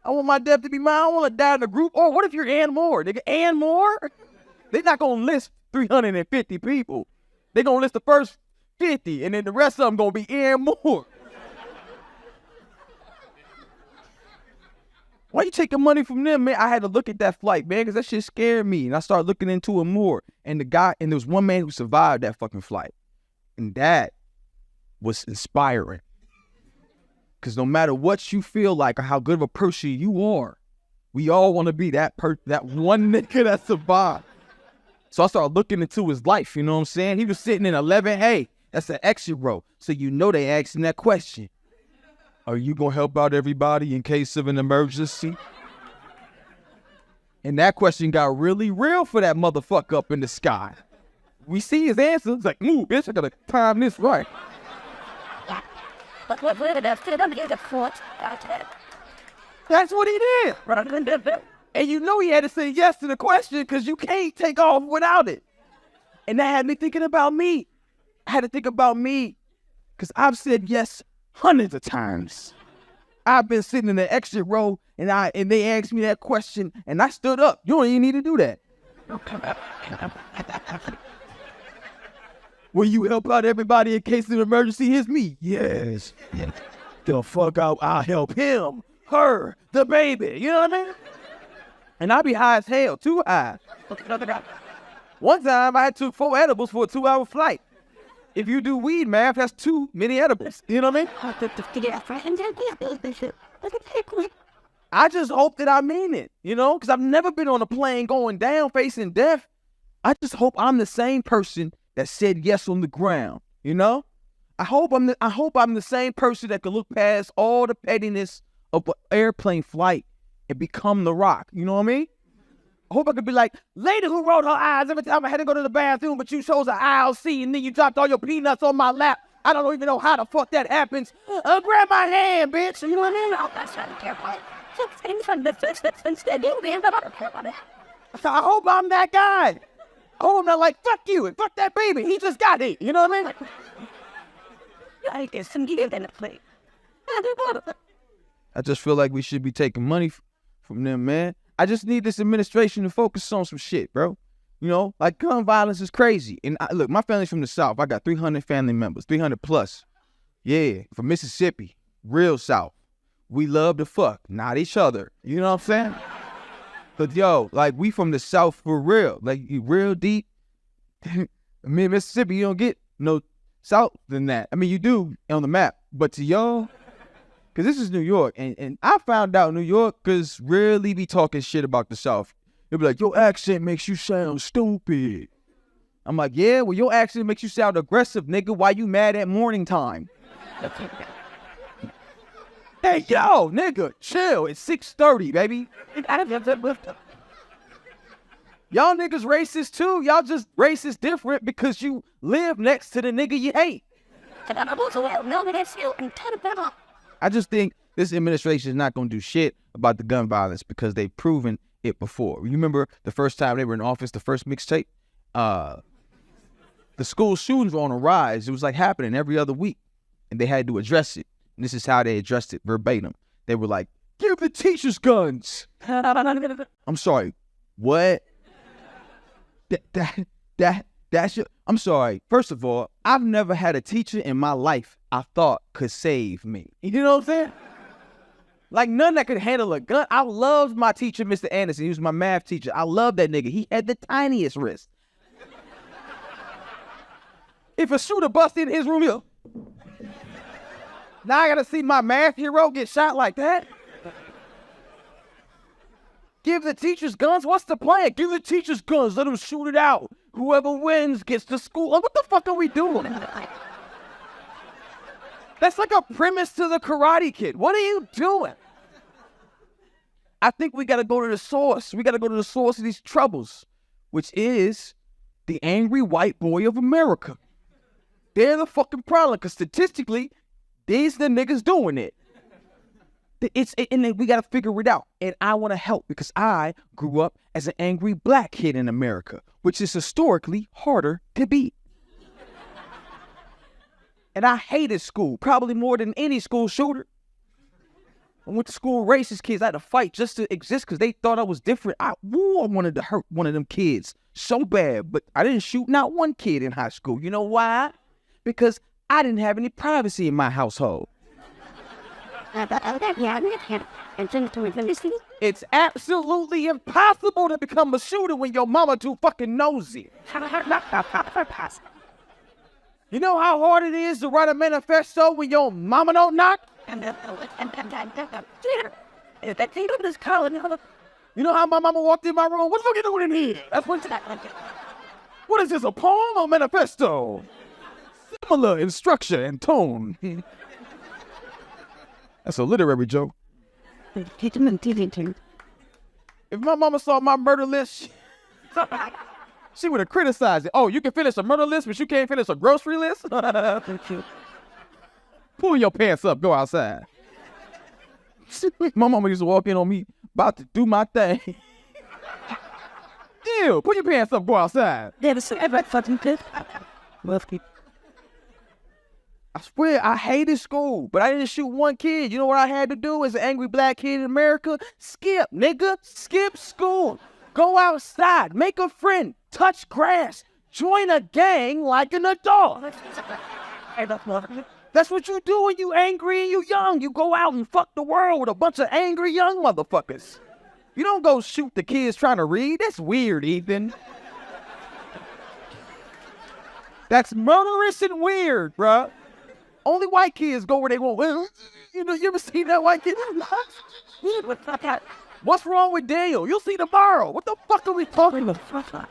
I want my death to be mine. I want to die in a group. Or what if you're Ann Moore? Nigga, Ann Moore? They're not going to list 350 people. They're going to list the first 50, and then the rest of them going to be Ann Moore. Why you taking money from them, man? I had to look at that flight, man, because that shit scared me. And I started looking into it more. And there was one man who survived that fucking flight. And that was inspiring. Because no matter what you feel like or how good of a person you are, we all want to be that one nigga that survived. So I started looking into his life, you know what I'm saying? He was sitting in 11A. That's an exit row. So you know they asked him that question. Are you going to help out everybody in case of an emergency? And that question got really real for that motherfucker up in the sky. We see his answer. It's like, move, bitch, I got to time this right. That's what he did. And you know he had to say yes to the question because you can't take off without it. And that had me thinking about me. I had to think about me because I've said yes hundreds of times. I've been sitting in the exit row and they asked me that question and I stood up. You don't even need to do that. Will you help out everybody in case of an emergency? It's me. Yes. The fuck out. I'll help him, her, the baby. You know what I mean? And I be high as hell, too high. One time I took 4 edibles for a 2-hour flight. If you do weed math, that's too many edibles. You know what I mean? I just hope that I mean it, you know, because I've never been on a plane going down facing death. I just hope I'm the same person that said yes on the ground, you know? I hope I'm the same person that can look past all the pettiness of an airplane flight and become The Rock. You know what I mean? I hope I could be like, lady who rolled her eyes every time I had to go to the bathroom, but you chose an aisle C and then you dropped all your peanuts on my lap. I don't even know how the fuck that happens. Grab my hand, bitch. You know what I mean? So I hope I'm that guy. I hope I'm not like, fuck you and fuck that baby. He just got it. You know what I mean? I just feel like we should be taking money from them, man. I just need this administration to focus on some shit, bro. You know, like gun violence is crazy. And look, my family's from the South. I got 300 family members, 300 plus. Yeah, from Mississippi, real South. We love to fuck, not each other. You know what I'm saying? But yo, like we from the South for real. Like you real deep. I mean, Mississippi, you don't get no South than that. I mean, you do on the map. But to y'all, because this is New York, and I found out New Yorkers really be talking shit about the South. They'll be like, your accent makes you sound stupid. I'm like, yeah, well, your accent makes you sound aggressive, nigga. Why you mad at morning time? Hey, yo, nigga, chill. It's 6:30, baby. Y'all niggas racist too. Y'all just racist different because you live next to the nigga you hate. I just think this administration is not going to do shit about the gun violence because they've proven it before. You remember the first time they were in office, the first mixtape? The school shootings were on a rise. It was like happening every other week, and they had to address it. And this is how they addressed it verbatim. They were like, give the teachers guns. I'm sorry, what? That's your, I'm sorry. First of all, I've never had a teacher in my life I thought could save me. You know what I'm saying? Like none that could handle a gun. I loved my teacher, Mr. Anderson. He was my math teacher. I love that nigga. He had the tiniest wrist. If a shooter busted in his room, he'll... Now I gotta see my math hero get shot like that? Give the teachers guns? What's the plan? Give the teachers guns. Let them shoot it out. Whoever wins gets to school. Like, what the fuck are we doing? That's like a premise to the Karate Kid. What are you doing? I think we gotta go to the source. We gotta go to the source of these troubles, which is the angry white boy of America. They're the fucking problem, because statistically, these the niggas doing it. And then we gotta figure it out. And I wanna help because I grew up as an angry black kid in America, which is historically harder to beat. And I hated school, probably more than any school shooter. I went to school with racist kids. I had to fight just to exist because they thought I was different. I wanted to hurt one of them kids so bad, but I didn't shoot not one kid in high school. You know why? Because I didn't have any privacy in my household. It's absolutely impossible to become a shooter when your mama too fucking nosy. You know how hard it is to write a manifesto when your mama don't knock? You know how my mama walked in my room? What the fuck you doing in here? That's what is this, a poem or manifesto? Similar in structure and tone. That's a literary joke. If my mama saw my murder list, she would have criticized it. Oh, you can finish a murder list, but you can't finish a grocery list? Pull your pants up, go outside. My mama used to walk in on me, about to do my thing. Ew, pull your pants up, go outside. I swear, I hated school, but I didn't shoot one kid. You know what I had to do as an angry black kid in America? Skip, nigga. Skip school. Go outside. Make a friend. Touch grass. Join a gang like an adult. That's what you do when you angry and you young. You go out and fuck the world with a bunch of angry young motherfuckers. You don't go shoot the kids trying to read. That's weird, Ethan. That's murderous and weird, bruh. Only white kids go where they want. Well, you know, you ever seen that white kid? What's wrong with Daniel? You'll see tomorrow. What the fuck are we talking about?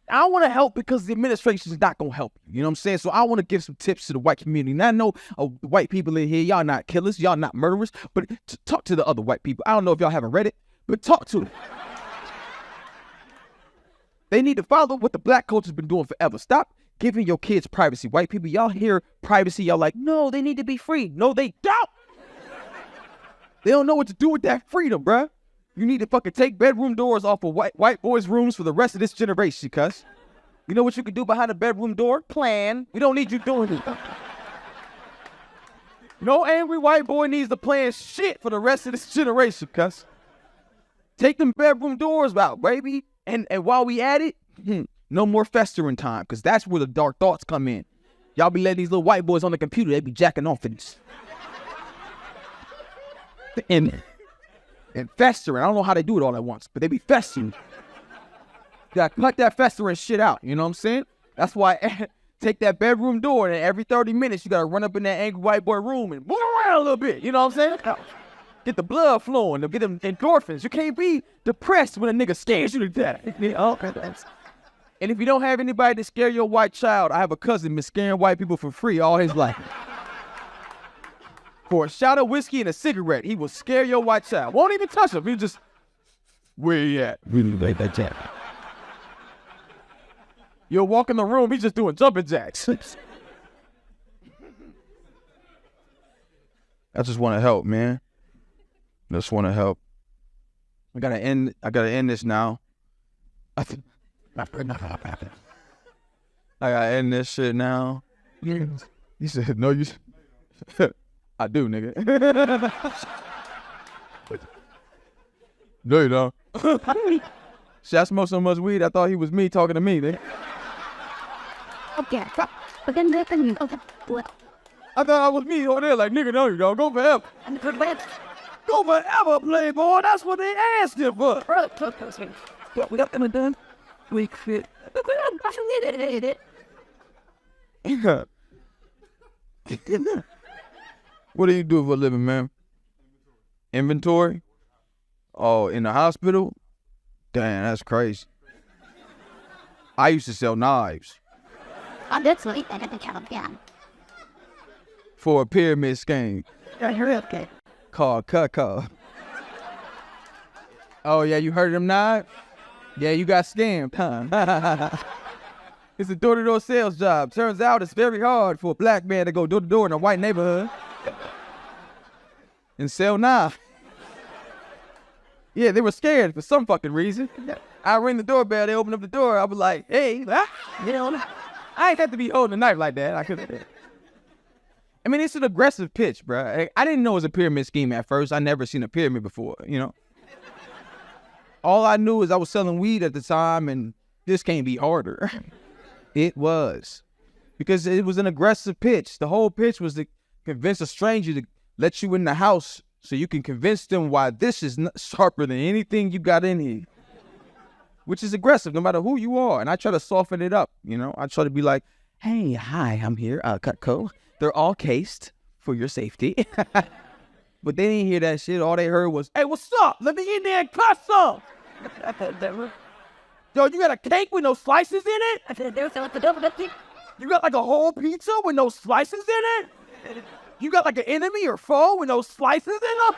I want to help because the administration is not going to help you. You know what I'm saying? So I want to give some tips to the white community. And I know white people in here, y'all not killers, y'all not murderers, but talk to the other white people. I don't know if y'all haven't read it, but talk to them. They need to follow what the black culture's been doing forever. Stop giving your kids privacy. White people, y'all hear privacy, y'all like, no, they need to be free. No, they don't. They don't know what to do with that freedom, bruh. You need to fucking take bedroom doors off of white boys' rooms for the rest of this generation, cuz. You know what you can do behind a bedroom door? Plan. We don't need you doing it. No angry white boy needs to plan shit for the rest of this generation, cuz. Take them bedroom doors out, baby. And while we at it, no more festering time, because that's where the dark thoughts come in. Y'all be letting these little white boys on the computer, they be jacking off in this. And festering. I don't know how they do it all at once, but they be festering. You gotta cut that festering shit out, you know what I'm saying? That's why take that bedroom door, and every 30 minutes you gotta run up in that angry white boy room and move around a little bit, you know what I'm saying? Get the blood flowing, to get them endorphins. You can't be depressed when a nigga scares you to death. And if you don't have anybody to scare your white child, I have a cousin been scaring white people for free all his life. For a shot of whiskey and a cigarette, he will scare your white child. Won't even touch him. He just, where you at? You'll walk in the room, he's just doing jumping jacks. I just want to help, man. I just want to help. I gotta end this now. I gotta end this shit now. He said, no, you. I do, nigga. No, you don't. See, I smoked so much weed, I thought he was me talking to me, nigga. I thought I was me over there, like, nigga, no, you don't. Go forever. Go forever, playboy. That's what they asked him for. We got them done. We quit. What do you do for a living, man? Inventory? Oh, in the hospital? Damn, that's crazy. I used to sell knives. For a pyramid scheme. Called Cutco. Oh, yeah, you heard of them knives? Yeah, you got scammed, huh? It's a door-to-door sales job. Turns out it's very hard for a black man to go door-to-door in a white neighborhood and sell knives. Yeah, they were scared for some fucking reason. I ring the doorbell, they open up the door, I was like, hey, I ain't have to be holding a knife like that. I couldn't. I mean, it's an aggressive pitch, bro. I didn't know it was a pyramid scheme at first. I never seen a pyramid before, you know. All I knew is I was selling weed at the time, and this can't be harder. It was. Because it was an aggressive pitch. The whole pitch was to convince a stranger to let you in the house so you can convince them why this is sharper than anything you got in here. Which is aggressive, no matter who you are. And I try to soften it up, you know. I try to be like, hey, hi, I'm here, Cutco. They're all cased for your safety. But they didn't hear that shit. All they heard was, hey, what's up? Let me in there and cut some. Yo, you got a cake with no slices in it? You got like a whole pizza with no slices in it? You got like an enemy or foe with no slices in it?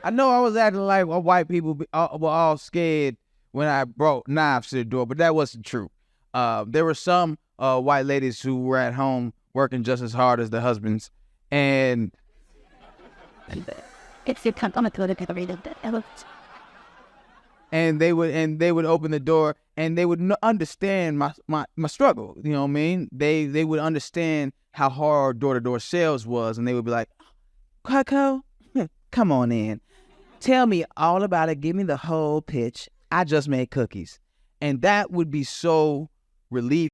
I know I was acting like white people were all scared when I brought knives to the door, but that wasn't true. There were some white ladies who were at home working just as hard as their husbands, and they would open the door and they would understand my struggle. You know what I mean? They would understand how hard door-to-door sales was, and they would be like, Cutco, come on in. Tell me all about it. Give me the whole pitch. I just made cookies. And that would be so relieving.